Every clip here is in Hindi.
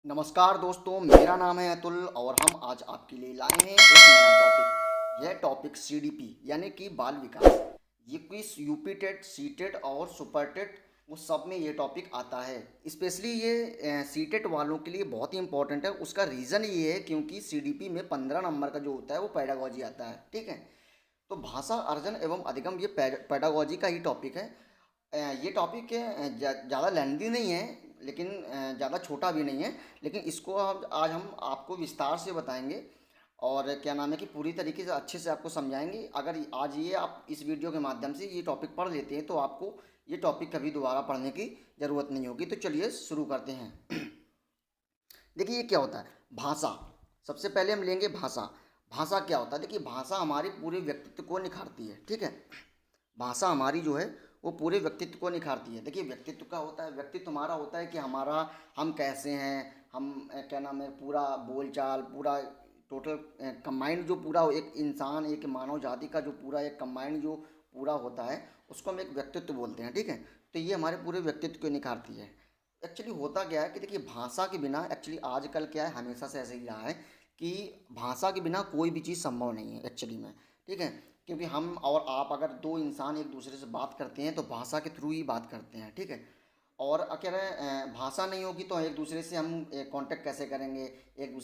नमस्कार दोस्तों, मेरा नाम है अतुल और हम आज आपके लिए लाए हैं एक नया टॉपिक। यह टॉपिक सीडीपी यानी कि बाल विकास। ये quiz UP TET, C TET और सुपर टेट वो सब में ये टॉपिक आता है। स्पेशली ये सी टेट वालों के लिए बहुत ही इंपॉर्टेंट है। उसका रीज़न ये है क्योंकि सीडीपी में 15 नंबर का जो होता है वो पेडागोजी आता है। ठीक है, तो भाषा अर्जन एवं अधिगम ये पेडागोजी का ही टॉपिक है। ये टॉपिक ज़्यादा लेंथी नहीं है, लेकिन ज़्यादा छोटा भी नहीं है। लेकिन इसको आज हम आपको विस्तार से बताएंगे और क्या नाम है कि पूरी तरीके से अच्छे से आपको समझाएंगे। अगर आज ये आप इस वीडियो के माध्यम से ये टॉपिक पढ़ लेते हैं तो आपको ये टॉपिक कभी दोबारा पढ़ने की ज़रूरत नहीं होगी। तो चलिए शुरू करते हैं। देखिए ये क्या होता है भाषा। सबसे पहले हम लेंगे भाषा। भाषा क्या होता है? देखिए भाषा हमारे पूरे व्यक्तित्व को निखारती है। ठीक है, भाषा हमारी जो है वो पूरे व्यक्तित्व को निखारती है। देखिए व्यक्तित्व का होता है, व्यक्तित्व हमारा होता है कि हम कैसे हैं, हम क्या नाम है, पूरा बोलचाल, पूरा टोटल कंबाइंड जो पूरा एक इंसान, एक मानव जाति का जो पूरा एक कंबाइंड जो पूरा होता है उसको हम एक व्यक्तित्व बोलते हैं। ठीक है, तो ये हमारे पूरे व्यक्तित्व को निखारती है। एक्चुअली होता क्या है कि देखिए भाषा के बिना, एक्चुअली आजकल क्या है, हमेशा से ऐसे ही रहा है कि भाषा के बिना कोई भी चीज़ संभव नहीं है एक्चुअली में। ठीक है, क्योंकि हम और आप अगर दो इंसान एक दूसरे से बात करते हैं तो भाषा के थ्रू ही बात करते हैं। ठीक है, और क्या है, भाषा नहीं होगी तो एक दूसरे से हम कांटेक्ट कैसे करेंगे, एक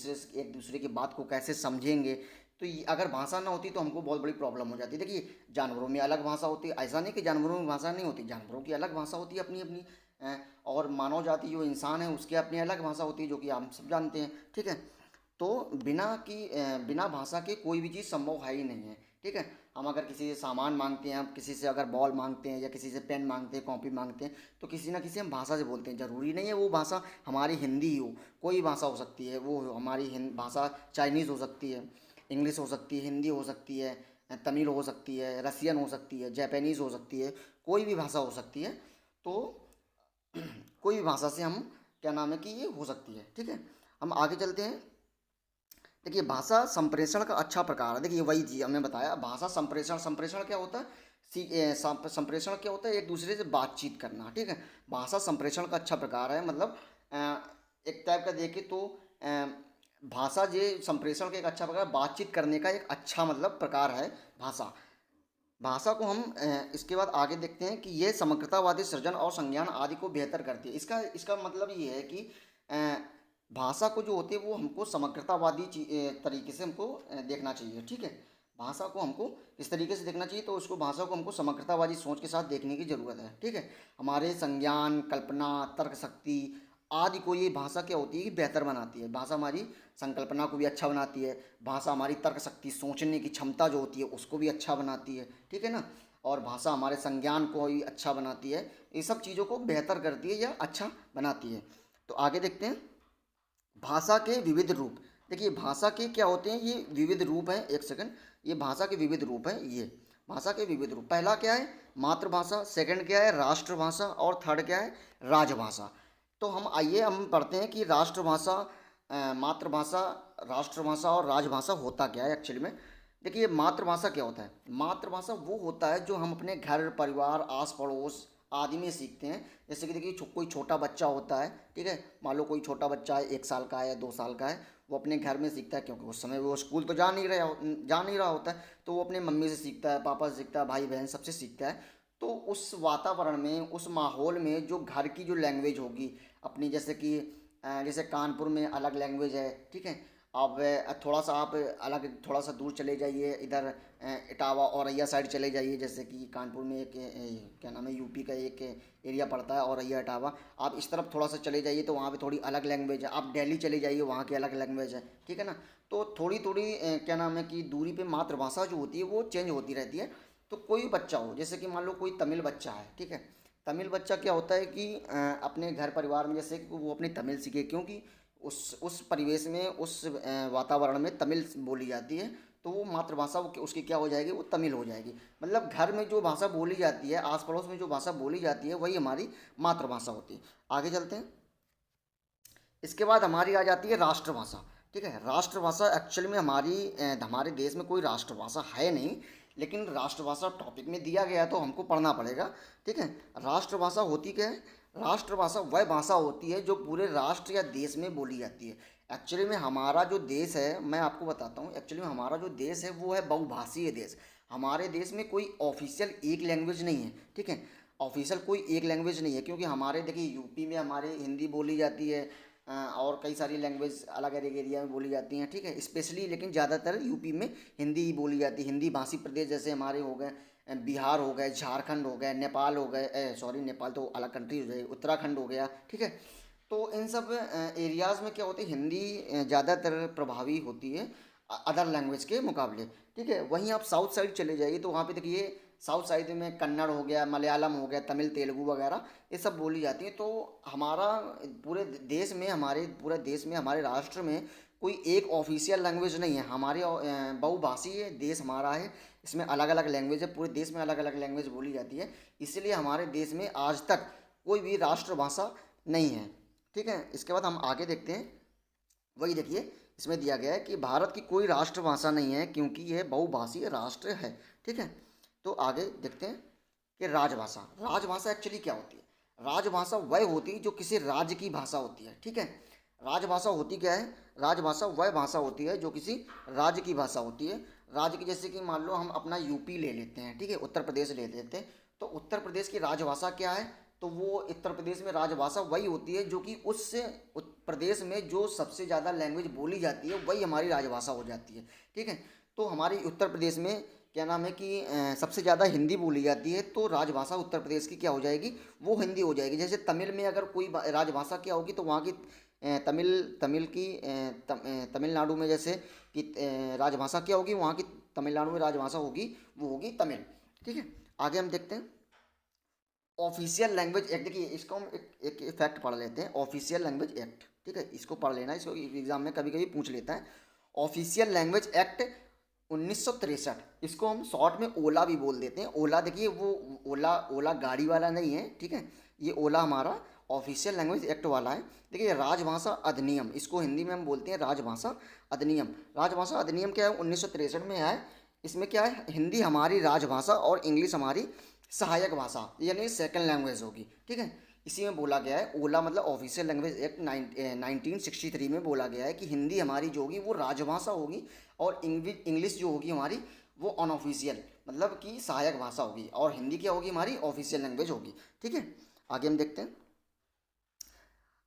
दूसरे की बात को कैसे समझेंगे। तो अगर भाषा ना होती तो हमको बहुत बड़ी प्रॉब्लम हो जाती है। देखिए जानवरों में अलग भाषा होती है, ऐसा नहीं कि जानवरों में भाषा नहीं होती, जानवरों की अलग भाषा होती है अपनी अपनी। और मानव जाति जो इंसान है उसकी अपनी अलग भाषा होती है, जो कि हम सब जानते हैं। ठीक है, तो बिना भाषा के कोई भी चीज़ संभव है ही नहीं है। ठीक है, हम अगर किसी से सामान मांगते हैं, हम किसी से अगर बॉल मांगते हैं या किसी से पेन मांगते हैं, कॉपी मांगते हैं, तो किसी ना किसी हम भाषा से बोलते हैं। ज़रूरी नहीं है वो भाषा हमारी हिंदी ही हो, कोई भाषा हो सकती है। वो हमारी भाषा चाइनीज़ हो सकती है, इंग्लिश हो सकती है, हिंदी हो सकती है, तमिल हो सकती है, रसियन हो सकती है, जापानीज़ हो सकती है, कोई भी भाषा हो सकती है। तो कोई भी भाषा से हम क्या नाम है कि ये हो सकती है। ठीक है, हम आगे चलते हैं। देखिए भाषा संप्रेषण का अच्छा प्रकार है। देखिए वही चीज़ हमने बताया, भाषा संप्रेषण। संप्रेषण क्या होता है? संप्रेषण क्या होता है? एक दूसरे से बातचीत करना। ठीक है, भाषा संप्रेषण का अच्छा प्रकार है। मतलब एक टाइप का देखे तो भाषा जे संप्रेषण का एक अच्छा प्रकार, बातचीत करने का एक अच्छा मतलब प्रकार है भाषा। भाषा को हम इसके बाद आगे देखते हैं कि ये समग्रतावादी सृजन और संज्ञान आदि को बेहतर करती है। इसका इसका मतलब ये है कि भाषा को जो होती है वो हमको समग्रतावादी तरीके से हमको देखना चाहिए। ठीक है, भाषा को हमको इस तरीके से देखना चाहिए, तो उसको भाषा को हमको समग्रतावादी सोच के साथ देखने की ज़रूरत है। ठीक है, हमारे संज्ञान, कल्पना, तर्क शक्ति आदि को ये भाषा क्या होती है कि बेहतर बनाती है। भाषा हमारी संकल्पना को भी अच्छा बनाती है, भाषा हमारी तर्क शक्ति, सोचने की क्षमता जो होती है उसको भी अच्छा बनाती है। ठीक है ना, और भाषा हमारे संज्ञान को भी अच्छा बनाती है। ये सब चीज़ों को बेहतर करती है या अच्छा बनाती है। तो आगे देखते हैं भाषा के विविध रूप। देखिए भाषा के क्या होते हैं, ये विविध रूप हैं। एक सेकंड, ये भाषा के विविध रूप हैं। ये भाषा के विविध रूप, पहला क्या है मातृभाषा, सेकंड क्या है राष्ट्रभाषा और थर्ड क्या है राजभाषा। तो हम आइए हम पढ़ते हैं कि राष्ट्रभाषा, मातृभाषा, राष्ट्रभाषा और राजभाषा होता क्या है एक्चुअली में। देखिए मातृभाषा क्या होता है? मातृभाषा वो होता है जो हम अपने घर परिवार आस पड़ोस आदि में सीखते हैं। जैसे कि देखिए कोई छोटा बच्चा होता है, ठीक है, मान लो कोई छोटा बच्चा है, 1 साल का है या 2 साल का है, वो अपने घर में सीखता है, क्योंकि उस समय वो स्कूल तो जा नहीं रहा होता है, तो वो अपने मम्मी से सीखता है, पापा से सीखता है, भाई बहन सबसे सीखता है। तो उस वातावरण में, उस माहौल में जो घर की जो लैंग्वेज होगी अपनी, जैसे कि जैसे कानपुर में अलग लैंग्वेज है। ठीक है, अब थोड़ा सा आप अलग, थोड़ा सा दूर चले जाइए, इधर इटावा औरैया साइड चले जाइए। जैसे कि कानपुर में एक क्या नाम है, यूपी का एक एरिया पड़ता है औरैया इटावा। आप इस तरफ थोड़ा सा चले जाइए तो वहाँ पे थोड़ी अलग लैंग्वेज है। आप दिल्ली चले जाइए, वहाँ की अलग लैंग्वेज है। ठीक है ना, तो थोड़ी थोड़ी क्या नाम है कि दूरी पे मातृभाषा जो होती है वो चेंज होती रहती है। तो कोई बच्चा हो, जैसे कि मान लो कोई तमिल बच्चा है, ठीक है, तमिल बच्चा क्या होता है कि अपने घर परिवार में जैसे कि वो अपनी तमिल सीखे, क्योंकि उस परिवेश में, उस वातावरण में तमिल बोली जाती है। तो वो मातृभाषा उसकी क्या हो जाएगी, वो तमिल हो जाएगी। मतलब घर में जो भाषा बोली जाती है, आस पड़ोस में जो भाषा बोली जाती है, वही हमारी मातृभाषा होती है। आगे चलते हैं। इसके बाद हमारी आ जाती है राष्ट्रभाषा। ठीक है, राष्ट्रभाषा एक्चुअल में हमारे देश में कोई राष्ट्रभाषा है नहीं, लेकिन राष्ट्रभाषा टॉपिक में दिया गया है तो हमको पढ़ना पड़ेगा। ठीक है, राष्ट्रभाषा होती क्या है? राष्ट्रभाषा वह भाषा होती है जो पूरे राष्ट्र या देश में बोली जाती है। एक्चुअली में हमारा जो देश है, मैं आपको बताता हूँ, एक्चुअली में हमारा जो देश है वो है बहुभाषीय देश। हमारे देश में कोई ऑफिशियल एक लैंग्वेज नहीं है, ठीक है। ऑफिशियल कोई एक लैंग्वेज नहीं है, क्योंकि हमारे देखिए यूपी में हमारे हिंदी बोली जाती है, और कई सारी लैंग्वेज अलग अलग एरिया में बोली जाती हैं, ठीक है। स्पेशली लेकिन ज़्यादातर यूपी में हिंदी ही बोली जाती है। हिंदी भाषी प्रदेश जैसे हमारे हो गए बिहार हो गए, झारखंड हो गए, नेपाल हो गए, सॉरी नेपाल तो अलग कंट्री हो जाए, उत्तराखंड हो गया, ठीक है। तो इन सब एरियाज़ में क्या होती है, हिंदी ज़्यादातर प्रभावी होती है अदर लैंग्वेज के मुकाबले, ठीक है। वहीं आप साउथ साइड चले जाइए तो वहाँ पे देखिए साउथ साइड में कन्नड़ हो गया, मलयालम हो गया, तमिल तेलुगु वगैरह ये सब बोली जाती है। तो हमारा पूरे देश में, हमारे पूरे देश में, हमारे राष्ट्र में कोई एक ऑफिशियल लैंग्वेज नहीं है। हमारे बहुभाषीय देश हमारा है, इसमें अलग अलग लैंग्वेज है, पूरे देश में अलग अलग लैंग्वेज बोली जाती है। इसलिए हमारे देश में आज तक कोई भी राष्ट्रभाषा नहीं है, ठीक है। इसके बाद हम आगे देखते हैं, वही देखिए इसमें दिया गया है कि भारत की कोई राष्ट्रभाषा नहीं है क्योंकि यह बहुभाषीय राष्ट्र है, ठीक है। तो आगे देखते हैं कि राजभाषा। राजभाषा एक्चुअली क्या होती है? राजभाषा वह होती है जो किसी राज्य की भाषा होती है, ठीक है। राजभाषा होती क्या है? राजभाषा वह भाषा होती है जो किसी राज्य की भाषा होती है। राज्य की, जैसे कि मान लो हम अपना यूपी ले लेते हैं, ठीक है, उत्तर प्रदेश ले लेते हैं, तो उत्तर प्रदेश की राजभाषा क्या है? तो वो उत्तर प्रदेश में राजभाषा वही होती है जो कि उस प्रदेश में जो सबसे ज़्यादा लैंग्वेज बोली जाती है वही हमारी राजभाषा हो जाती है, ठीक है। तो हमारी उत्तर प्रदेश में क्या नाम है कि सबसे ज़्यादा हिंदी बोली जाती है, तो राजभाषा उत्तर प्रदेश की क्या हो जाएगी? वो हिंदी हो जाएगी। जैसे तमिल में अगर कोई राजभाषा क्या होगी तो वहाँ की तमिलनाडु में जैसे कि राजभाषा क्या होगी, वहाँ की तमिलनाडु में राजभाषा होगी, वो होगी तमिल, ठीक है। आगे हम देखते हैं ऑफिशियल लैंग्वेज एक्ट। देखिए इसको हम एक फैक्ट पढ़ लेते हैं, ऑफिशियल लैंग्वेज एक्ट, ठीक है। इसको पढ़ लेना, इसको एग्जाम में कभी कभी पूछ लेता है। ऑफिशियल लैंग्वेज एक्ट 1963, इसको हम शॉर्ट में ओला भी बोल देते हैं। ओला देखिए वो ओला ओला गाड़ी वाला नहीं है, ठीक है, ये ओला हमारा ऑफिशियल लैंग्वेज एक्ट वाला है। देखिए राजभाषा अधिनियम, इसको हिंदी में हम बोलते हैं राजभाषा अधिनियम। राजभाषा अधिनियम क्या है? 1963 में है। इसमें क्या है? हिंदी हमारी राजभाषा और इंग्लिश हमारी सहायक भाषा यानी सेकंड लैंग्वेज होगी, ठीक है। इसी में बोला गया है, ओला मतलब ऑफिशियल लैंग्वेज एक्ट 1963 में बोला गया है कि हिंदी हमारी जो होगी वो राजभाषा होगी और इंग्लिश जो होगी हमारी वो अनऑफिशियल मतलब कि सहायक भाषा होगी, और हिंदी क्या होगी? हमारी ऑफिशियल लैंग्वेज होगी, ठीक है। आगे हम देखते हैं,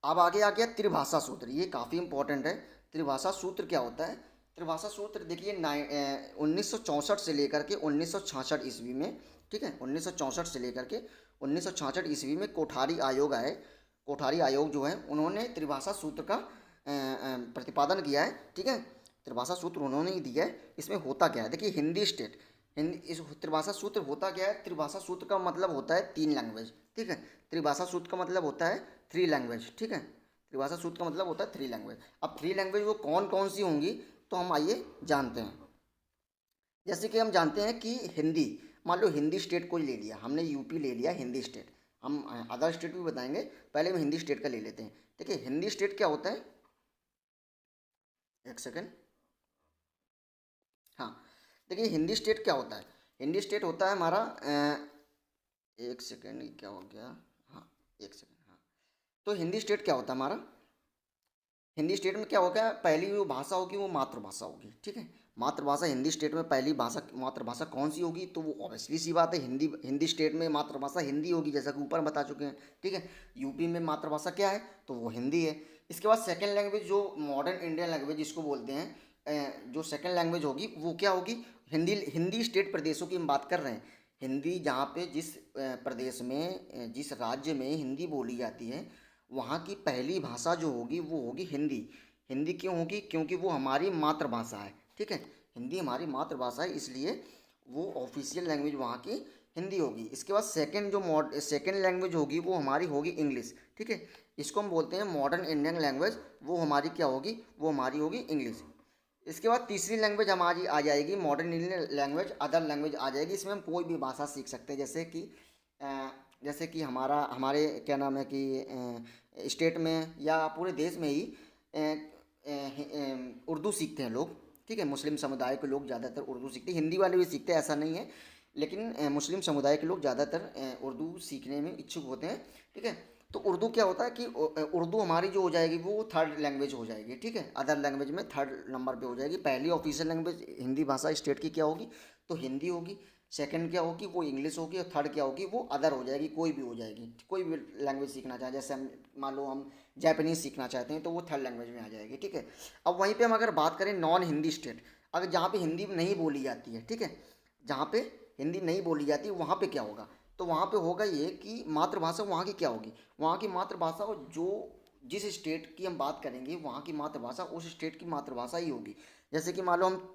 अब आगे आ गया त्रिभाषा सूत्र। ये काफ़ी इंपॉर्टेंट है। त्रिभाषा सूत्र क्या होता है? त्रिभाषा सूत्र देखिए 1964 से लेकर के 1966 ईस्वी में, ठीक है, 1964 से लेकर के 1966 ईस्वी में कोठारी आयोग आए। कोठारी आयोग जो है उन्होंने त्रिभाषा सूत्र का प्रतिपादन किया है, ठीक है। त्रिभाषा सूत्र उन्होंने ही दिया है। इसमें होता क्या है? देखिए हिंदी स्टेट, हिंदी इस त्रिभाषा सूत्र होता क्या है? त्रिभाषा सूत्र का मतलब होता है 3 लैंग्वेज, ठीक है। त्रिभाषा सूत्र का मतलब होता है 3 लैंग्वेज, ठीक है। त्रिभाषा सूत्र का मतलब होता है 3 लैंग्वेज। अब 3 लैंग्वेज वो कौन कौन सी होंगी तो हम आइए जानते हैं। जैसे कि हम जानते हैं कि हिंदी, मान लो हिंदी स्टेट को ले लिया हमने, यूपी ले लिया हिंदी स्टेट, हम अदर स्टेट भी बताएंगे, पहले हम हिंदी स्टेट का ले लेते हैं। देखिए हिंदी स्टेट क्या होता है, एक सेकेंड, हाँ देखिए हिंदी स्टेट क्या होता है? हिंदी स्टेट होता है हमारा एक सेकेंड, क्या हो गया, हाँ एक सेकेंड, हाँ। तो हिंदी स्टेट क्या होता है हमारा? हिंदी स्टेट में क्या होगा? पहली जो भाषा होगी वो मातृभाषा होगी, ठीक है। मातृभाषा हिंदी स्टेट में पहली भाषा, मातृभाषा कौन सी होगी? तो वो ऑब्वियसली सी बात है हिंदी, हिंदी स्टेट में मातृभाषा हिंदी होगी, जैसा कि ऊपर बता चुके हैं, ठीक है। यूपी में मातृभाषा क्या है? तो वो हिंदी है। इसके बाद सेकेंड लैंग्वेज जो मॉडर्न इंडियन लैंग्वेज जिसको बोलते हैं, जो सेकेंड लैंग्वेज होगी वो क्या होगी? हिंदी। हिंदी स्टेट प्रदेशों की हम बात कर रहे हैं। हिंदी जहाँ पे जिस प्रदेश में, जिस राज्य में हिंदी बोली जाती है वहाँ की पहली भाषा जो होगी वो होगी हिंदी। हिंदी क्यों होगी? क्योंकि वो हमारी मातृभाषा है, ठीक है। हिंदी हमारी मातृभाषा है, इसलिए वो ऑफिशियल लैंग्वेज वहाँ की हिंदी होगी। इसके बाद सेकेंड लैंग्वेज होगी वो हमारी होगी इंग्लिश, ठीक है। इसको हम बोलते हैं मॉडर्न इंडियन लैंग्वेज, वो हमारी क्या होगी? वो हमारी होगी इंग्लिश। इसके बाद तीसरी लैंग्वेज हमारी आ जाएगी modern Indian language, other language आ जाएगी। इसमें हम कोई भी भाषा सीख सकते हैं, जैसे कि हमारे क्या नाम है कि स्टेट में या पूरे देश में ही उर्दू सीखते हैं लोग, ठीक है। मुस्लिम समुदाय के लोग ज़्यादातर उर्दू सीखते हैं, हिंदी वाले भी सीखते हैं ऐसा नहीं है, लेकिन मुस्लिम समुदाय के लोग ज़्यादातर उर्दू सीखने में इच्छुक होते हैं, ठीक है। तो उर्दू क्या होता है कि उर्दू हमारी जो हो जाएगी वो थर्ड लैंग्वेज हो जाएगी, ठीक है, अदर लैंग्वेज में थर्ड नंबर पे हो जाएगी। पहली ऑफिशियल लैंग्वेज हिंदी भाषा स्टेट की क्या होगी, तो हिंदी होगी। सेकंड क्या होगी, वो इंग्लिश होगी। और थर्ड क्या होगी, वो अदर हो जाएगी, कोई भी हो जाएगी, कोई भी लैंग्वेज सीखना चाहे, जैसे हम मान लो हम जापानीज सीखना चाहते हैं तो वो थर्ड लैंग्वेज में आ जाएगी, ठीक है। अब वहीं पे हम अगर बात करें नॉन हिंदी स्टेट, अगर जहाँ पे हिंदी नहीं बोली जाती है, ठीक है, जहाँ पे हिंदी नहीं बोली जाती वहाँ पे क्या होगा, तो वहाँ पे होगा ये कि मातृभाषा वहाँ की क्या होगी, वहाँ की मातृभाषा जो जिस स्टेट की हम बात करेंगे वहाँ की मातृभाषा उस स्टेट की मातृभाषा ही होगी। जैसे कि मान लो हम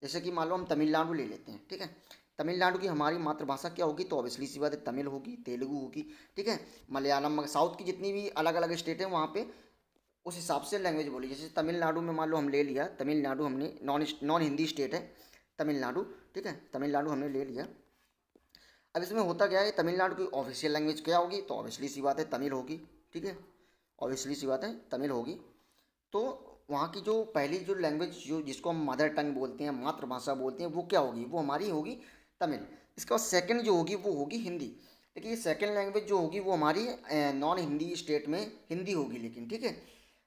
जैसे कि मान लो हम तमिलनाडु ले लेते हैं, ठीक है। तमिलनाडु की हमारी मातृभाषा क्या होगी, तो ऑब्वियसली सी बात है तमिल होगी, तेलुगु होगी, ठीक है। मलयालम, साउथ की जितनी भी अलग अलग स्टेट हैं वहाँ पे उस हिसाब से लैंग्वेज बोली। जैसे तमिलनाडु में मान लो हम ले लिया, तमिलनाडु हमने नॉन नॉन हिंदी स्टेट है तमिलनाडु, ठीक है, तमिलनाडु हमने ले लिया। अब इसमें होता क्या है, तमिलनाडु की ऑफिशियल लैंग्वेज क्या होगी, तो ऑब्वियसली सी बात है तमिल होगी, ठीक है, ऑब्वियसली सी बात है तमिल होगी। तो वहाँ की जो पहली जो लैंग्वेज जो जिसको हम मदर टंग बोलते हैं, मातृभाषा बोलते हैं, वो क्या होगी, वो हमारी होगी तमिल। इसके बाद सेकंड जो होगी वो होगी हिंदी। देखिए सेकंड लैंग्वेज जो होगी वो हमारी नॉन हिंदी स्टेट में हिंदी होगी, लेकिन ठीक है।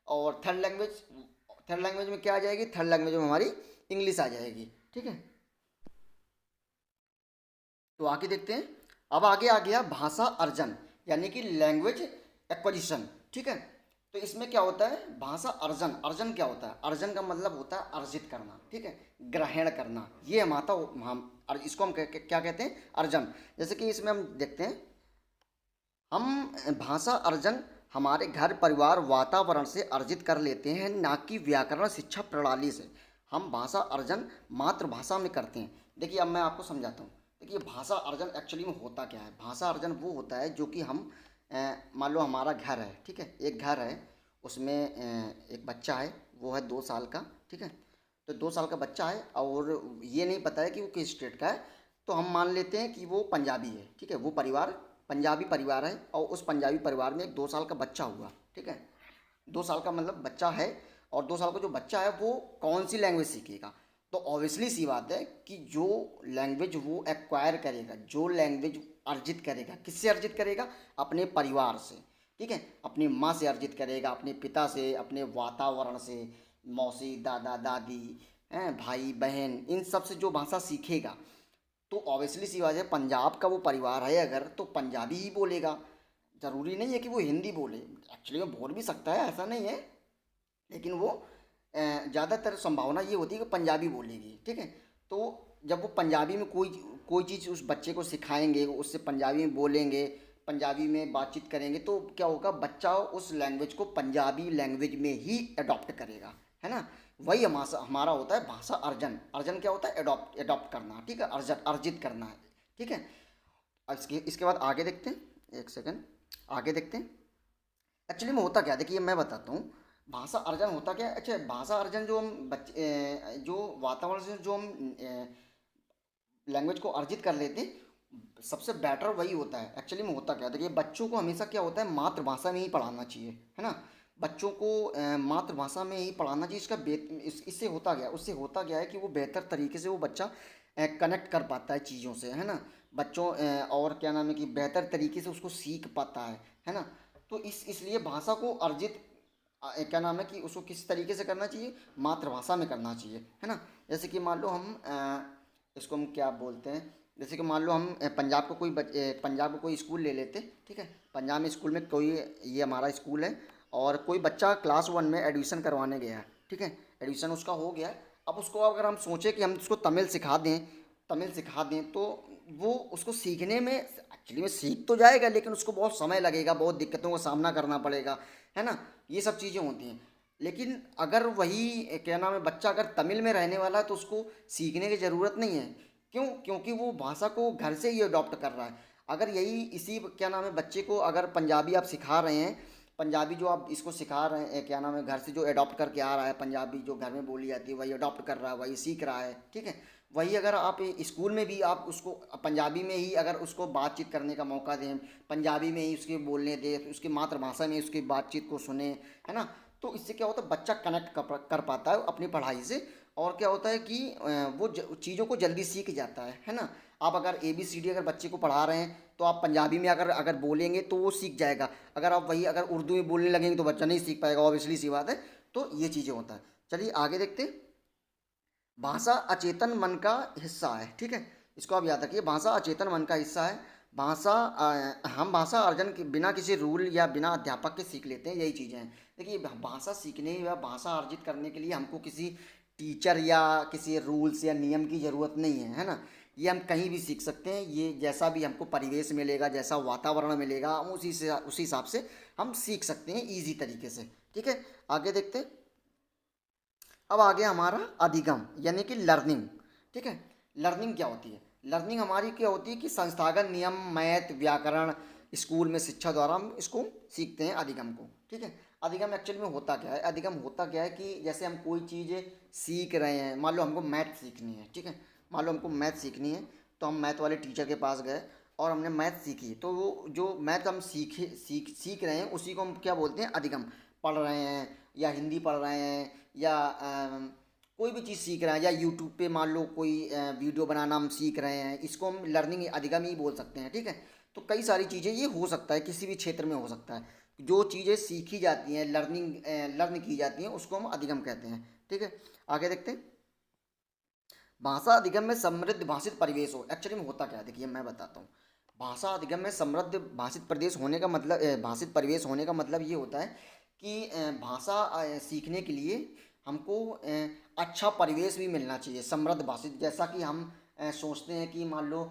और थर्ड लैंग्वेज में क्या आ जाएगी, थर्ड लैंग्वेज में हमारी इंग्लिश आ जाएगी, ठीक है। तो आगे देखते हैं। अब आगे आ गया भाषा अर्जन, यानी कि लैंग्वेज एक्विजिशन, ठीक है। तो इसमें क्या होता है, भाषा अर्जन, अर्जन क्या होता है, अर्जन का मतलब होता है अर्जित करना, ठीक है, ग्रहण करना। ये हम इसको हम क्या कहते हैं, अर्जन। जैसे कि इसमें हम देखते हैं, हम भाषा अर्जन हमारे घर परिवार वातावरण से अर्जित कर लेते हैं, ना कि व्याकरण शिक्षा प्रणाली से। हम भाषा अर्जन मातृभाषा में करते हैं। देखिए अब मैं आपको समझाता हूँ। देखिए भाषा अर्जन एक्चुअली में होता क्या है, भाषा अर्जन वो होता है जो कि हम मान लो हमारा घर है, ठीक है, एक घर है, उसमें एक बच्चा है, वो है 2 साल का, ठीक है। तो 2 साल का बच्चा है और ये नहीं पता है कि वो किस स्टेट का है, तो हम मान लेते हैं कि वो पंजाबी है, ठीक है, वो परिवार पंजाबी परिवार है और उस पंजाबी परिवार में एक 2 साल का बच्चा हुआ, ठीक है। 2 साल का मतलब बच्चा है, और 2 साल का जो बच्चा है वो कौन सी लैंग्वेज सीखेगा, तो ऑब्वियसली सी बात है कि जो लैंग्वेज वो एक्वायर करेगा, जो लैंग्वेज अर्जित करेगा, किससे अर्जित करेगा, अपने परिवार से, ठीक है, अपनी माँ से अर्जित करेगा, अपने पिता से, अपने वातावरण से, मौसी दादा दादी हैं, भाई बहन, इन सब से जो भाषा सीखेगा। तो ऑब्वियसली सी बात है पंजाब का वो परिवार है अगर, तो पंजाबी ही बोलेगा। ज़रूरी नहीं है कि वो हिंदी बोले, एक्चुअली में बोल भी सकता है, ऐसा नहीं है, लेकिन वो ज़्यादातर संभावना ये होती है कि पंजाबी बोलेगी, ठीक है। तो जब वो पंजाबी में कोई कोई चीज़ उस बच्चे को सिखाएंगे, उससे पंजाबी में बोलेंगे, पंजाबी में बातचीत करेंगे, तो क्या होगा, बच्चा उस लैंग्वेज को पंजाबी लैंग्वेज में ही अडॉप्ट करेगा, है ना। वही हमारा होता है भाषा अर्जन। अर्जन क्या होता है, अडॉप्ट अडॉप्ट करना, ठीक है, अर्जित करना है, ठीक है। अब इसके बाद आगे देखते हैं, एक सेकंड, आगे देखते हैं। एक्चुअली में होता क्या, देखिए मैं बताता हूँ भाषा अर्जन होता क्या है। अच्छा, भाषा अर्जन जो हम बच्चे जो वातावरण से जो हम लैंग्वेज को अर्जित कर लेते हैं, सबसे बेटर वही होता है। एक्चुअली में होता क्या है, देखिए बच्चों को हमेशा क्या होता है, मातृभाषा में ही पढ़ाना चाहिए, है ना। बच्चों को मातृभाषा में ही पढ़ाना चाहिए। इससे होता गया, उससे होता गया है कि वो बेहतर तरीके से वो बच्चा कनेक्ट कर पाता है चीज़ों से, है ना। बच्चों और क्या नाम है कि बेहतर तरीके से उसको सीख पाता है ना। तो इसलिए भाषा को अर्जित क्या नाम है कि उसको किस तरीके से करना चाहिए, मातृभाषा में करना चाहिए, है ना। जैसे कि मान लो हम इसको हम क्या बोलते हैं, जैसे कि मान लो हम पंजाब का कोई स्कूल ले लेते, ठीक है। पंजाब में स्कूल में कोई, ये हमारा स्कूल है, और कोई बच्चा क्लास 1 में एडमिशन करवाने गया है, ठीक है, एडमिशन उसका हो गया। अब उसको अगर हम सोचें कि हम उसको तमिल सिखा दें तो वो उसको सीखने में एक्चुअली में सीख तो जाएगा, लेकिन उसको बहुत समय लगेगा, बहुत दिक्कतों का सामना करना पड़ेगा, है ना। ये सब चीज़ें होती हैं। लेकिन अगर वही क्या नाम है बच्चा अगर तमिल में रहने वाला है तो उसको सीखने की ज़रूरत नहीं है। क्यों, क्योंकि वो भाषा को घर से ही अडॉप्ट कर रहा है। अगर यही इसी क्या नाम है बच्चे को अगर पंजाबी आप सिखा रहे हैं, पंजाबी जो आप इसको सिखा रहे हैं, क्या नाम है, घर से जो अडॉप्ट करके आ रहा है, पंजाबी जो घर में बोली जाती है वही अडॉप्ट कर रहा है, वही सीख रहा है, ठीक है। वही अगर आप स्कूल में भी आप उसको पंजाबी में ही अगर उसको बातचीत करने का मौका दें, पंजाबी में ही उसके बोलने दें, उसकी मातृभाषा में उसकी बातचीत को सुने, है ना। तो इससे क्या होता है, बच्चा कनेक्ट कर पाता है अपनी पढ़ाई से, और क्या होता है कि वो चीज़ों को जल्दी सीख जाता है ना। आप अगर ABCD अगर बच्चे को पढ़ा रहे हैं तो आप पंजाबी में अगर अगर बोलेंगे तो वो सीख जाएगा। अगर आप वही अगर उर्दू में बोलने लगेंगे तो बच्चा नहीं सीख पाएगा, ऑब्वियसली सी बात है। तो ये चीज़ें होता है। चलिए आगे देखते हैं। भाषा अचेतन मन का हिस्सा है, ठीक है, इसको आप याद रखिए, भाषा अचेतन मन का हिस्सा है। हम भाषा अर्जन के बिना किसी रूल या बिना अध्यापक के सीख लेते हैं, यही चीज़ें हैं। देखिए भाषा सीखने या भाषा अर्जित करने के लिए हमको किसी टीचर या किसी रूल्स या नियम की ज़रूरत नहीं है ना। ये हम कहीं भी सीख सकते हैं। ये जैसा भी हमको परिवेश मिलेगा, जैसा वातावरण मिलेगा, हम उसी हिसाब से हम सीख सकते हैं ईजी तरीके से, ठीक है। आगे देखते हैं। अब आ गया हमारा अधिगम यानी कि लर्निंग, ठीक है। लर्निंग क्या होती है? लर्निंग हमारी क्या होती है कि संस्थागत नियम, मैथ, व्याकरण, स्कूल में शिक्षा द्वारा हम इसको सीखते हैं अधिगम को, ठीक है। अधिगम एक्चुअली में होता क्या है? अधिगम होता क्या है कि जैसे हम कोई चीज़ सीख रहे हैं, मान लो हमको मैथ सीखनी है, ठीक है, मान लो हमको मैथ सीखनी है, तो हम मैथ वाले टीचर के पास गए और हमने मैथ सीखी, तो वो जो मैथ हम सीख रहे हैं उसी को हम क्या बोलते हैं? अधिगम। पढ़ रहे हैं या हिंदी पढ़ रहे हैं या कोई भी चीज़ सीख रहे हैं या यूट्यूब पे मान लो कोई वीडियो बनाना हम सीख रहे हैं, इसको हम लर्निंग अधिगम ही बोल सकते हैं, ठीक है। तो कई सारी चीज़ें ये हो सकता है, किसी भी क्षेत्र में हो सकता है। जो चीज़ें सीखी जाती हैं, लर्न की जाती हैं, उसको हम अधिगम कहते हैं, ठीक है। आगे देखते हैं। भाषा अधिगम में समृद्ध भाषित परिवेश हो, एक्चुअली में होता क्या है? देखिए मैं बताता हूँ। भाषा अधिगम में समृद्ध भाषित प्रदेश होने का मतलब भाषित परिवेश होने का मतलब ये होता है कि भाषा सीखने के लिए हमको अच्छा परिवेश भी मिलना चाहिए, समृद्ध भाषित। जैसा कि हम सोचते हैं कि मान लो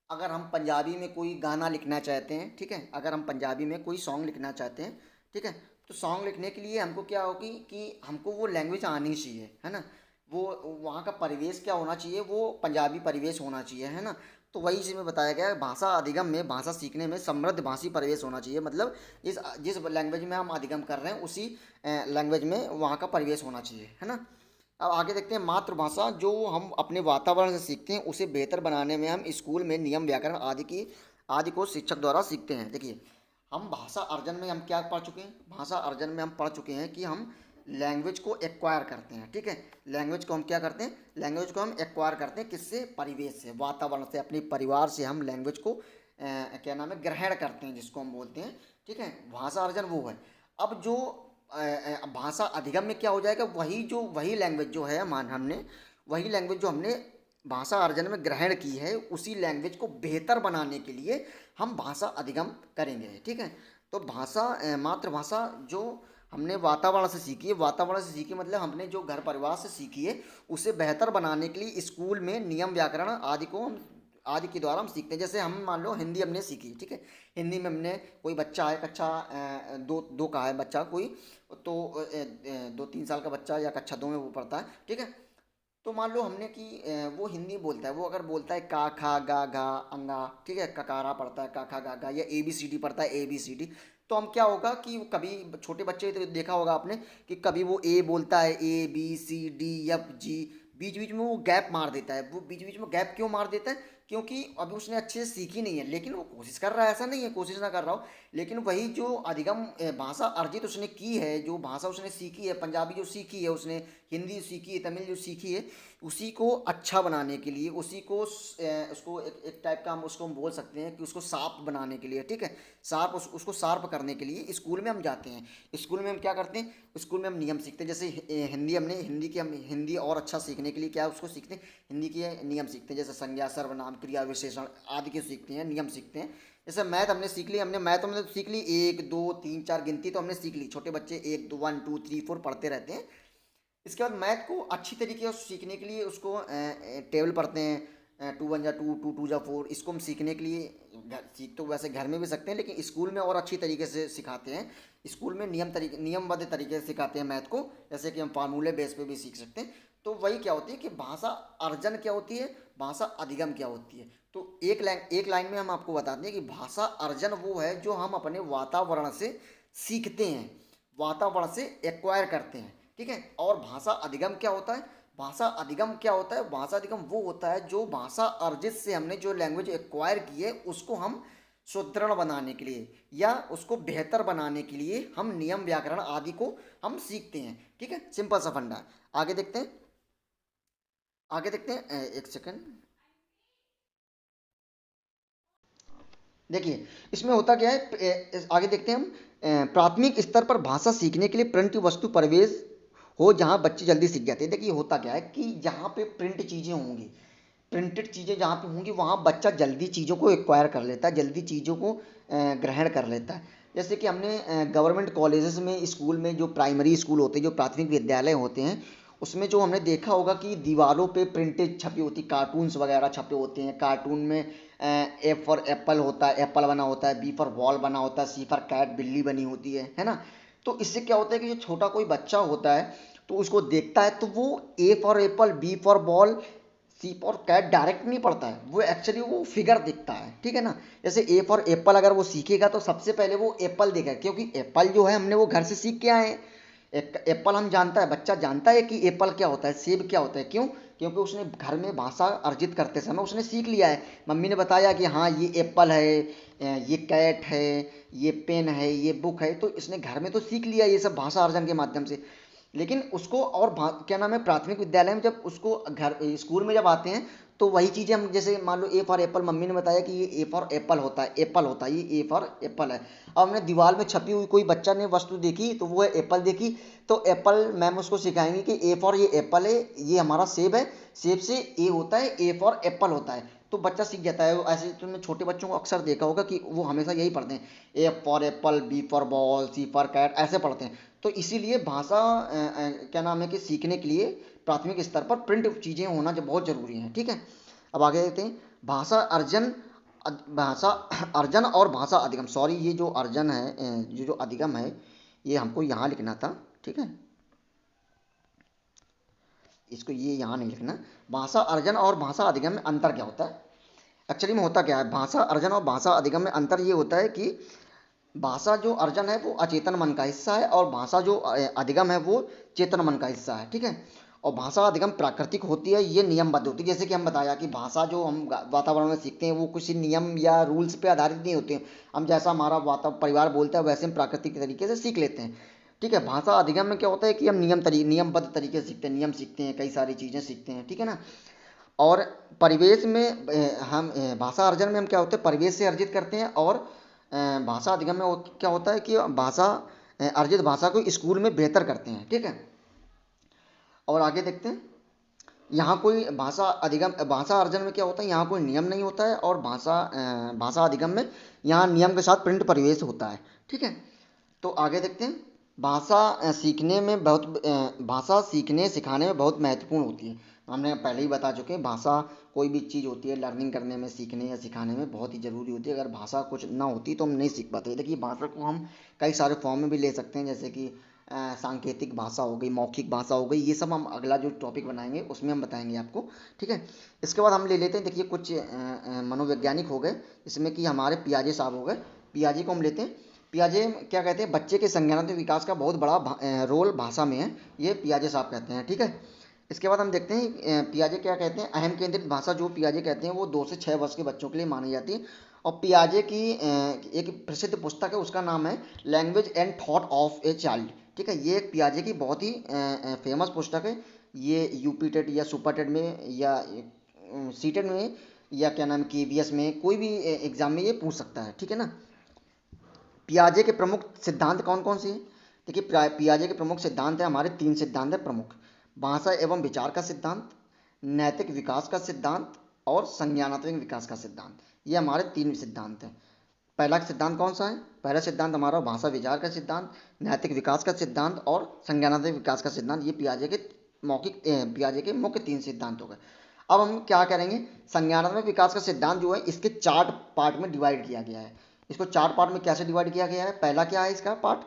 अगर हम पंजाबी में कोई गाना लिखना चाहते हैं, ठीक है, अगर हम पंजाबी में कोई सॉन्ग लिखना चाहते हैं, ठीक है, तो सॉन्ग लिखने के लिए हमको क्या होगी कि हमको वो लैंग्वेज आनी चाहिए, है ना। वो वहाँ का परिवेश क्या होना चाहिए? वो पंजाबी परिवेश होना चाहिए, है ना। तो वही चीज़ में बताया गया है, भाषा अधिगम में, भाषा सीखने में समृद्ध भाषी परिवेश होना चाहिए। मतलब जिस लैंग्वेज में हम अधिगम कर रहे हैं उसी लैंग्वेज में वहाँ का परिवेश होना चाहिए, है ना। अब आगे देखते हैं। मातृभाषा जो हम अपने वातावरण से सीखते हैं उसे बेहतर बनाने में हम स्कूल में नियम, व्याकरण आदि को शिक्षक द्वारा सीखते हैं। देखिए हम भाषा अर्जन में हम क्या पढ़ चुके हैं? भाषा अर्जन में हम पढ़ चुके हैं कि हम लैंग्वेज को एक्वायर करते हैं, ठीक है। लैंग्वेज को हम क्या करते हैं? लैंग्वेज को हम एक्वायर करते हैं किससे? परिवेश से, वातावरण से, अपने परिवार से हम लैंग्वेज को क्या नाम है, ग्रहण करते हैं, जिसको हम बोलते हैं, ठीक है। भाषा अर्जन वो है। अब जो भाषा अधिगम में क्या हो जाएगा? वही लैंग्वेज जो है वही लैंग्वेज जो हमने भाषा अर्जन में ग्रहण की है, उसी लैंग्वेज को बेहतर बनाने के लिए हम भाषा अधिगम करेंगे, ठीक है। तो मातृभाषा जो हमने वातावरण से सीखी है, वातावरण से सीखी मतलब हमने जो घर परिवार से सीखी है, उसे बेहतर बनाने के लिए स्कूल में नियम, व्याकरण आदि के द्वारा हम सीखते हैं। जैसे हम मान लो हिंदी हमने सीखी, ठीक है, हिंदी में हमने कोई बच्चा है, कक्षा दो का है बच्चा कोई, तो 2-3 साल का बच्चा या कक्षा 2 में वो पढ़ता है, ठीक है। तो मान लो हमने कि वो हिंदी बोलता है, वो अगर बोलता है का खा गा घा अंगा, ठीक है, ककारा पढ़ता है, का खा गा घा, या ABCD पढ़ता है, ABCD, तो हम क्या होगा कि कभी छोटे बच्चे तो देखा होगा आपने कि कभी वो ए बोलता है, ABCDFG, बीच बीच में वो गैप मार देता है। वो बीच बीच में गैप क्यों मार देता है? क्योंकि अभी उसने अच्छे से सीखी नहीं है, लेकिन वो कोशिश कर रहा है, ऐसा नहीं है कोशिश ना कर रहा हो, लेकिन वही जो अधिगम भाषा अर्जित उसने की है, जो भाषा उसने सीखी है, पंजाबी जो सीखी है उसने, हिंदी सीखी है, तमिल जो सीखी है, उसी को अच्छा बनाने के लिए, उसी को उसको एक टाइप का हम उसको हम बोल सकते हैं कि उसको शार्प बनाने के लिए, ठीक है, उसको शार्प करने के लिए स्कूल में हम जाते हैं। स्कूल में हम क्या करते हैं? स्कूल में हम नियम सीखते हैं। जैसे हम हिंदी और अच्छा सीखने के लिए क्या उसको सीखते हैं? हिंदी के नियम सीखते हैं, जैसे संज्ञा, सर्वनाम, क्रिया, विशेषण आदि के सीखते हैं, नियम सीखते हैं। जैसे मैथ हमने सीख ली, हमने मैथ में तो सीख ली 1 2 3 4 गिनती तो हमने सीख ली, छोटे बच्चे 1 2 1 2 3 4 पढ़ते रहते हैं। इसके बाद मैथ को अच्छी तरीके से सीखने के लिए उसको टेबल पढ़ते हैं, 2 1 जा 2 2 2 जा 4, इसको हम सीखने के लिए सीख तो वैसे घर में भी सकते हैं, लेकिन स्कूल में और अच्छी तरीके से सिखाते हैं। स्कूल में नियमबद्ध तरीके से सिखाते हैं मैथ को, जैसे कि हम फार्मूले बेस पे भी सीख सकते हैं। तो वही क्या होती है कि भाषा अर्जन क्या होती है, भाषा अधिगम क्या होती है। तो एक लाइन में हम आपको बताते हैं कि भाषा अर्जन वो है जो हम अपने वातावरण से सीखते हैं, वातावरण से एक्वायर करते हैं, ठीक है। और भाषा अधिगम क्या होता है? भाषा अधिगम क्या होता है? भाषा अधिगम वो होता है जो भाषा अर्जित से हमने जो लैंग्वेज एक्वायर की है उसको हम सुदृढ़ बनाने के लिए या उसको बेहतर बनाने के लिए हम नियम, व्याकरण आदि को हम सीखते हैं, ठीक है। सिंपल सा फंडा है। आगे देखते हैं एक सेकंड। देखिए इसमें होता क्या है, आगे देखते हैं हम। प्राथमिक स्तर पर भाषा सीखने के लिए प्रिंट वस्तु प्रवेश हो जहाँ बच्चे जल्दी सीख जाते हैं। देखिए होता क्या है कि जहाँ पे प्रिंट चीज़ें होंगी, प्रिंटेड चीज़ें जहाँ पे होंगी वहाँ बच्चा जल्दी चीज़ों को एक्वायर कर लेता है, जल्दी चीज़ों को ग्रहण कर लेता है। जैसे कि हमने गवर्नमेंट कॉलेजेस में, स्कूल में, जो प्राइमरी स्कूल होते हैं, जो प्राथमिक विद्यालय होते हैं, उसमें जो हमने देखा होगा कि दीवारों पे प्रिंटेड छपी होती, कार्टून्स वगैरह छपे होते हैं। कार्टून में ए फॉर एप्पल होता है, एप्पल बना होता है, बी फॉर बॉल बना होता है, सी फॉर कैट बिल्ली बनी होती है ना। तो इससे क्या होता है कि जो छोटा कोई बच्चा होता है तो उसको देखता है तो वो A for apple, B for ball, C for cat direct नहीं पढ़ता है, वो एक्चुअली वो फिगर दिखता है, ठीक है ना। जैसे ए फॉर एप्पल अगर वो सीखेगा तो सबसे पहले वो एप्पल देखेगा, क्योंकि एप्पल जो है हमने वो घर से सीख के आए हैं। एप्पल हम जानता है, बच्चा जानता है कि एप्पल क्या होता है, सेब क्या होता है। क्यों? क्योंकि उसने घर में भाषा अर्जित करते समय उसने सीख लिया है। मम्मी ने बताया कि हाँ ये एप्पल है, ये कैट है, ये पेन है, ये बुक है, तो इसने घर में तो सीख लिया ये सब भाषा अर्जन के माध्यम से। लेकिन उसको और क्या नाम है, प्राथमिक विद्यालय में जब उसको घर स्कूल में जब आते हैं तो वही चीज़ें हम, जैसे मान लो ए फॉर एप्पल, मम्मी ने बताया कि ये ए फॉर एप्पल होता है, एप्पल होता है, ये ए फॉर एप्पल है। अब हमने दीवार में छपी हुई कोई बच्चा ने वस्तु देखी तो वो है एप्पल देखी, तो एप्पल मैम उसको सिखाएंगे कि ए फॉर ये एप्पल है, ये हमारा सेब है, सेब से ए होता है, ए फॉर एप्पल होता है, तो बच्चा सीख जाता है। ऐसे तुमने छोटे बच्चों को अक्सर देखा होगा कि वो हमेशा यही पढ़ते हैं, A for apple, B for ball, C for cat, ऐसे पढ़ते हैं। तो इसीलिए भाषा क्या नाम है कि सीखने के लिए प्राथमिक स्तर पर प्रिंट चीज़ें होना जो बहुत ज़रूरी हैं, ठीक है। अब आगे देखते हैं भाषा अर्जन। भाषा अर्जन और भाषा अधिगम, सॉरी ये जो अर्जन है, ये जो अधिगम है, ये हमको यहाँ लिखना था, ठीक है, इसको ये यहाँ नहीं लिखना। भाषा अर्जन और भाषा अधिगम में अंतर क्या होता है? एक्चुअली में होता क्या है, भाषा अर्जन और भाषा अधिगम में अंतर ये होता है कि भाषा जो अर्जन है वो अचेतन मन का हिस्सा है, और भाषा जो अधिगम है वो चेतन मन का हिस्सा है, ठीक है। और भाषा अधिगम प्राकृतिक होती है, ये नियमबद्ध होती है। जैसे कि हम बताया कि भाषा जो हम वातावरण में सीखते हैं वो किसी नियम या रूल्स पे आधारित नहीं होते हैं। हम जैसा हमारा परिवार बोलता है वैसे हम प्राकृतिक तरीके से सीख लेते हैं, ठीक है। भाषा अधिगम में क्या होता है कि हम नियमबद्ध तरीके से सीखते हैं, नियम सीखते हैं, कई सारी चीज़ें सीखते हैं, ठीक है ना। और परिवेश में हम भाषा अर्जन में हम क्या होते हैं, परिवेश से अर्जित करते हैं, और भाषा अधिगम में क्या होता है कि भाषा अर्जित भाषा को स्कूल में बेहतर करते हैं, ठीक है। और आगे देखते हैं, यहाँ कोई भाषा अर्जन में क्या होता है, यहाँ कोई नियम नहीं होता है, और भाषा अधिगम में यहाँ नियम के साथ प्रिंट परिवेश होता है, ठीक है। तो आगे देखते हैं, भाषा सीखने सिखाने में बहुत महत्वपूर्ण होती है। हमने पहले ही बता चुके हैं, भाषा कोई भी चीज़ होती है लर्निंग करने में, सीखने या सिखाने में बहुत ही ज़रूरी होती है। अगर भाषा कुछ ना होती तो हम नहीं सीख पाते। देखिए भाषा को हम कई सारे फॉर्म में भी ले सकते हैं, जैसे कि सांकेतिक भाषा हो गई, मौखिक भाषा हो गई, ये सब हम अगला जो टॉपिक बनाएंगे उसमें हम बताएंगे आपको, ठीक है। इसके बाद हम ले लेते हैं, देखिए कुछ मनोवैज्ञानिक हो गए, इसमें कि हमारे पियाजे साहब हो गए। पियाजे को हम लेते हैं। पियाजे क्या कहते हैं, बच्चे के संज्ञानात्मक विकास का बहुत बड़ा रोल भाषा में है, ये पियाजे साहब कहते हैं, ठीक है। इसके बाद हम देखते हैं पियाजे क्या कहते हैं, अहम केंद्रित भाषा जो पियाजे कहते हैं वो 2 से 6 वर्ष के बच्चों के लिए मानी जाती है। और पियाजे की एक प्रसिद्ध पुस्तक है, उसका नाम है language and thought of a child, ठीक है। ये एक पियाजे की बहुत ही फेमस पुस्तक है। ये यूपी टेट या सुपर टेट में या सी टेट में या क्या नाम KVS में कोई भी एग्जाम में ये पूछ सकता है, ठीक है ना। पियाजे के प्रमुख सिद्धांत कौन कौन से हैं? देखिए पियाजे के प्रमुख सिद्धांत है, हमारे 3 सिद्धांत है प्रमुख। भाषा एवं विचार का सिद्धांत, नैतिक विकास का सिद्धांत, और संज्ञानात्मक विकास का सिद्धांत। ये हमारे 3 सिद्धांत हैं। पहला सिद्धांत कौन सा है? पहला सिद्धांत हमारा भाषा विचार का सिद्धांत, नैतिक विकास का सिद्धांत और संज्ञानात्मक विकास का सिद्धांत। ये पियाजे के मुख्य 3 सिद्धांत हो गए। अब हम क्या करेंगे, संज्ञानात्मक विकास का सिद्धांत जो है इसके 4 पार्ट में डिवाइड किया गया है। इसको 4 पार्ट में कैसे डिवाइड किया गया है? पहला क्या है इसका पार्ट?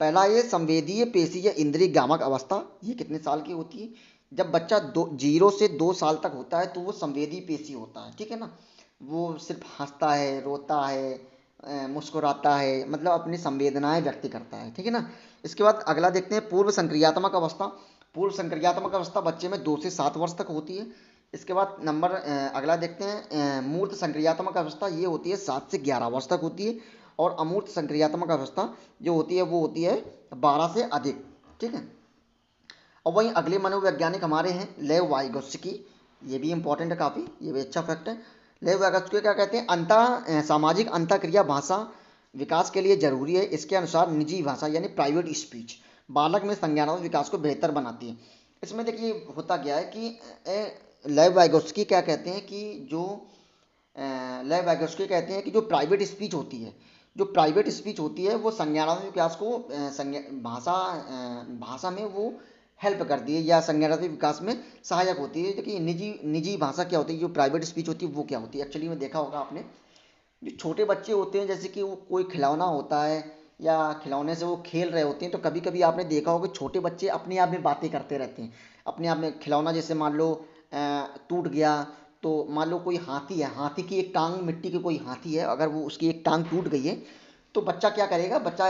पहला ये संवेदीय पेशी या इंद्रिय ज्ञामक अवस्था, ये कितने साल की होती है? जब बच्चा 0 से 2 साल तक होता है तो वो संवेदी पेशी होता है, ठीक है ना। वो सिर्फ हंसता है, रोता है, मुस्कुराता है, मतलब अपनी संवेदनाएं व्यक्त करता है, ठीक है ना। इसके बाद अगला देखते हैं पूर्व संक्रियात्मक अवस्था। पूर्व संक्रियात्मक अवस्था बच्चे में 2 से 7 वर्ष तक होती है। इसके बाद अगला देखते हैं मूर्त संक्रियात्मक अवस्था, ये होती है 7 से 11 वर्ष तक होती है। और अमूर्त संक्रियात्मक अवस्था जो होती है वो होती है 12 से अधिक, ठीक है। और वहीं अगले मनोवैज्ञानिक हमारे हैं लेव वाइगोत्स्की, ये भी इंपॉर्टेंट है काफ़ी, ये भी अच्छा फैक्ट है। लैंगिक विकास को क्या कहते हैं? सामाजिक अंतःक्रिया भाषा विकास के लिए जरूरी है। इसके अनुसार निजी भाषा यानी प्राइवेट स्पीच बालक में संज्ञानात्मक विकास को बेहतर बनाती है। इसमें देखिए होता क्या है कि लेव वाइगोत्स्की क्या कहते हैं कि लेव वाइगोत्स्की कहते हैं कि जो प्राइवेट स्पीच होती है, वो संज्ञानात्मक विकास को भाषा में वो हेल्प करती है या संज्ञानात्मक विकास में सहायक होती है। देखिए निजी भाषा क्या होती है, जो प्राइवेट स्पीच होती है वो क्या होती है? एक्चुअली में देखा होगा आपने, जो छोटे बच्चे होते हैं जैसे कि वो कोई खिलौना होता है या खिलौने से वो खेल रहे होते हैं, तो कभी कभी आपने देखा होगा छोटे बच्चे अपने आप में बातें करते रहते हैं अपने आप में। खिलौना जैसे मान लो टूट गया, तो मान लो कोई हाथी है, हाथी की एक टांग, मिट्टी की कोई हाथी है, अगर वो उसकी एक टांग टूट गई है तो बच्चा क्या करेगा? बच्चा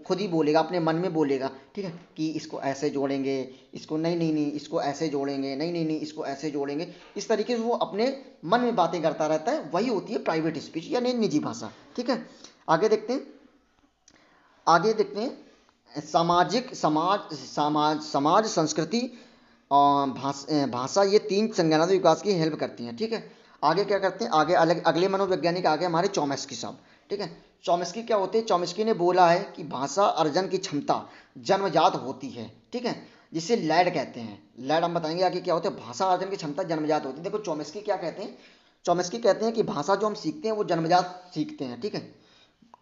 खुद ही बोलेगा, अपने मन में बोलेगा, ठीक है, कि इसको ऐसे जोड़ेंगे, इसको नहीं नहीं नहीं इसको ऐसे जोड़ेंगे, नहीं नहीं नहीं इसको ऐसे जोड़ेंगे। इस तरीके से वो अपने मन में बातें करता रहता है, वही होती है प्राइवेट स्पीच यानी निजी भाषा। ठीक है, आगे देखते हैं। सामाजिक समाज समाज समाज संस्कृति और भाषा, ये तीन संज्ञानात्मक विकास की हेल्प करती हैं। ठीक है, आगे क्या करते हैं? आगे अगले मनोवैज्ञानिक आगे हमारे चॉम्स्की साहब। ठीक है, चॉम्स्की क्या होते हैं? चॉम्स्की ने बोला है कि भाषा अर्जन की क्षमता जन्मजात होती है। ठीक है, जिसे लैड कहते हैं। लैड हम बताएंगे आगे क्या होता है। भाषा अर्जन की क्षमता जन्मजात होती है। देखो चॉम्स्की क्या कहते हैं? चॉम्स्की कहते हैं कि भाषा जो हम सीखते हैं वो जन्मजात सीखते हैं। ठीक है,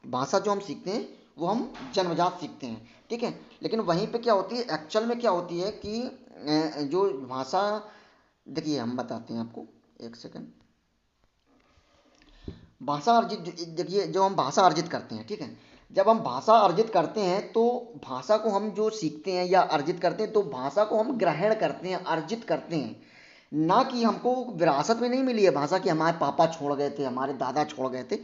भाषा जो हम सीखते हैं वो हम जन्मजात सीखते हैं। ठीक है, लेकिन वहीं पे क्या होती है, एक्चुअल में क्या होती है कि जो भाषा, देखिए हम बताते हैं आपको, एक सेकंड। भाषा अर्जित, देखिए जो हम भाषा अर्जित करते हैं, ठीक है, जब हम भाषा अर्जित करते हैं तो भाषा को हम जो सीखते हैं या अर्जित करते हैं, तो भाषा को हम ग्रहण करते हैं, अर्जित करते हैं, ना कि हमको विरासत में नहीं मिली है भाषा कि हमारे पापा छोड़ गए थे, हमारे दादा छोड़ गए थे।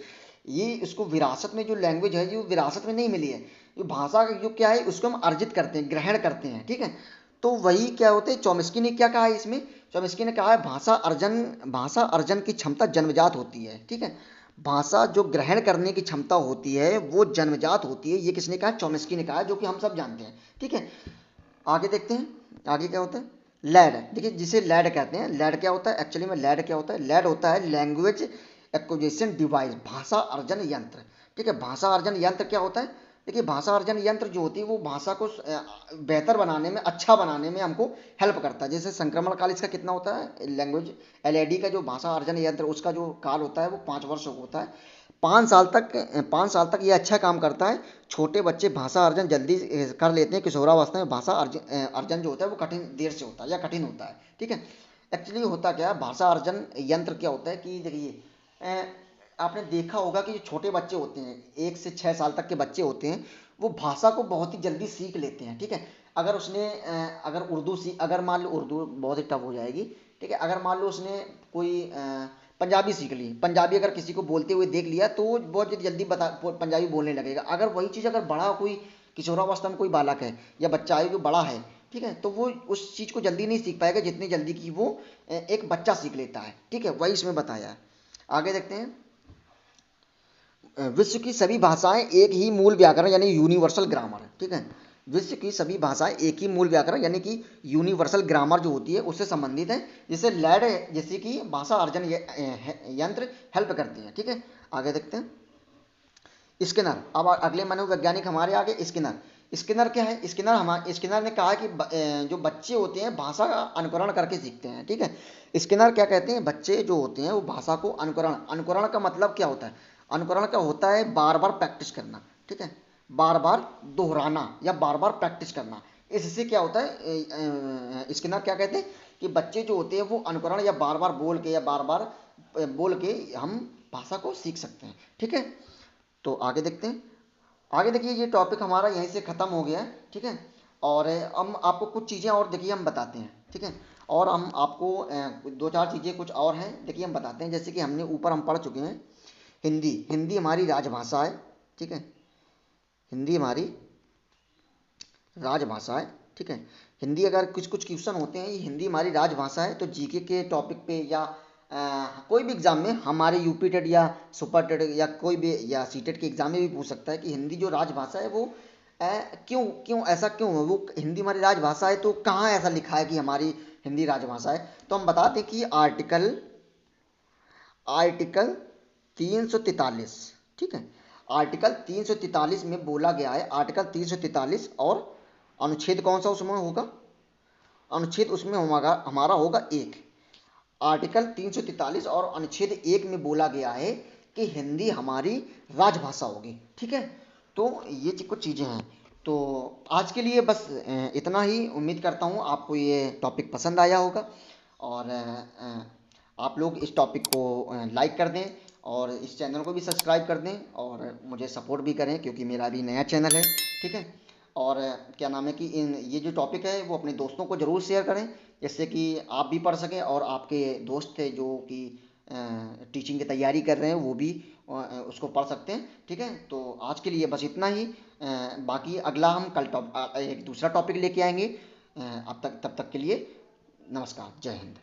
ये इसको विरासत में जो लैंग्वेज है, जो विरासत में नहीं मिली है, जो भाषा जो क्या है उसको हम अर्जित करते हैं, ग्रहण करते हैं। ठीक है, तो वही क्या होते हैं, चॉम्स्की ने क्या कहा है इसमें? चॉम्स्की ने कहा है भाषा अर्जन की क्षमता जन्मजात होती है। ठीक है, भाषा जो ग्रहण करने की क्षमता होती है वो जन्मजात होती है। ये किसने कहा? चॉम्स्की ने कहा, जो कि हम सब जानते हैं। ठीक है, आगे देखते हैं, आगे क्या होता है? लैड। देखिए जिसे लैड कहते हैं, लैड क्या होता है? एक्चुअली में लैड क्या होता है? लैड होता है लैंग्वेज एक्विजिशन डिवाइस, भाषा अर्जन यंत्र। ठीक है, भाषा अर्जन यंत्र क्या होता है? देखिए भाषा अर्जन यंत्र जो होती है वो भाषा को बेहतर बनाने में, अच्छा बनाने में हमको हेल्प करता है। जैसे संक्रमण काल इसका कितना होता है? लैंग्वेज एलएडी का जो भाषा अर्जन यंत्र, उसका जो काल होता है वो 5 वर्ष होता है। 5 साल तक ये अच्छा काम करता है। छोटे बच्चे भाषा अर्जन जल्दी कर लेते हैं। किशोरावस्था में भाषा अर्जन जो होता है वो कठिन देर से होता है या कठिन होता है। ठीक है, एक्चुअली होता क्या है, भाषा अर्जन यंत्र क्या होता है कि देखिए आपने देखा होगा कि जो छोटे बच्चे होते हैं, 1 से 6 साल तक के बच्चे होते हैं, वो भाषा को बहुत ही जल्दी सीख लेते हैं। ठीक है, अगर उसने अगर मान लो उर्दू बहुत ही टफ हो जाएगी। ठीक है, अगर मान लो उसने कोई पंजाबी सीख ली, पंजाबी अगर किसी को बोलते हुए देख लिया तो वो बहुत जल्दी पंजाबी बोलने लगेगा। अगर वही चीज़ अगर बड़ा कोई किशोरावस्था में कोई बालक है या बच्चा है जो बड़ा है, ठीक है, तो वो उस चीज़ को जल्दी नहीं सीख पाएगा जितनी जल्दी कि वो एक बच्चा सीख लेता है। ठीक है, वही इसमें बताया है। आगे देखते हैं। विश्व की सभी भाषाएं एक ही मूल व्याकरण यानी यूनिवर्सल ग्रामर। ठीक है, विश्व की सभी भाषाएं एक ही मूल व्याकरण यानी कि यूनिवर्सल ग्रामर जो होती है उससे संबंधित है, जिसे लैड जैसे कि भाषा अर्जन यंत्र हेल्प करती है। ठीक है, आगे देखते हैं। स्किनर, अब अगले मनोवैज्ञानिक हमारे आगे स्किनर। स्किनर क्या है? स्किनर ने कहा कि जो बच्चे होते हैं भाषा का अनुकरण करके सीखते हैं। ठीक है, स्किनर क्या कहते हैं? बच्चे जो होते हैं वो भाषा को अनुकरण का मतलब क्या होता है? अनुकरण क्या होता है? बार बार प्रैक्टिस करना। ठीक है, बार बार दोहराना या बार बार प्रैक्टिस करना। इससे क्या होता है, स्किनर क्या कहते हैं कि बच्चे जो होते हैं वो अनुकरण या बार बार बोल के या बार बार बोल के हम भाषा को सीख सकते हैं। ठीक है, तो आगे देखते हैं। आगे देखिए ये टॉपिक हमारा यहीं से ख़त्म हो गया है। ठीक है, और हम आपको कुछ चीज़ें और देखिए हम बताते हैं। ठीक है, और हम आपको 2-4 चीज़ें कुछ और हैं देखिए हम बताते हैं। जैसे कि हमने ऊपर हम पढ़ चुके हैं हिंदी। हिंदी हमारी राजभाषा है। ठीक है, हिंदी हमारी राजभाषा है। ठीक है, हिंदी अगर कुछ कुछ क्वेश्चन होते हैं, ये हिंदी हमारी राजभाषा है, तो जीके के टॉपिक पे या कोई भी एग्जाम में हमारे यूपी टेट या सुपर टेट या कोई भी या सी टेट के एग्जाम में भी पूछ सकता है कि हिंदी जो राजभाषा है वो क्यों क्यों ऐसा क्यों है? वो हिंदी हमारी राजभाषा है तो कहाँ ऐसा लिखा है कि हमारी हिंदी राजभाषा है? तो हम बताते हैं कि आर्टिकल 343, ठीक है। आर्टिकल 343 में बोला गया है, आर्टिकल 343 और अनुच्छेद कौन सा उसमें होगा, अनुच्छेद उसमें हमारा हमारा होगा एक। आर्टिकल 343 और अनुच्छेद एक में बोला गया है कि हिंदी हमारी राजभाषा होगी, ठीक है। तो ये कुछ चीज़ें हैं। तो आज के लिए बस इतना ही। उम्मीद करता हूँ आपको ये टॉपिक पसंद आया होगा, और आप लोग इस टॉपिक को लाइक कर दें और इस चैनल को भी सब्सक्राइब कर दें और मुझे सपोर्ट भी करें, क्योंकि मेरा भी नया चैनल है, ठीक है। और क्या नाम है कि इन ये जो टॉपिक है वो अपने दोस्तों को ज़रूर शेयर करें, जिससे कि आप भी पढ़ सकें और आपके दोस्त थे जो कि टीचिंग की तैयारी कर रहे हैं वो भी उसको पढ़ सकते हैं, ठीक है। तो आज के लिए बस इतना ही। बाकी अगला हम कल एक दूसरा टॉपिक लेके आएंगे। अब तक तब तक के लिए नमस्कार, जय हिंद।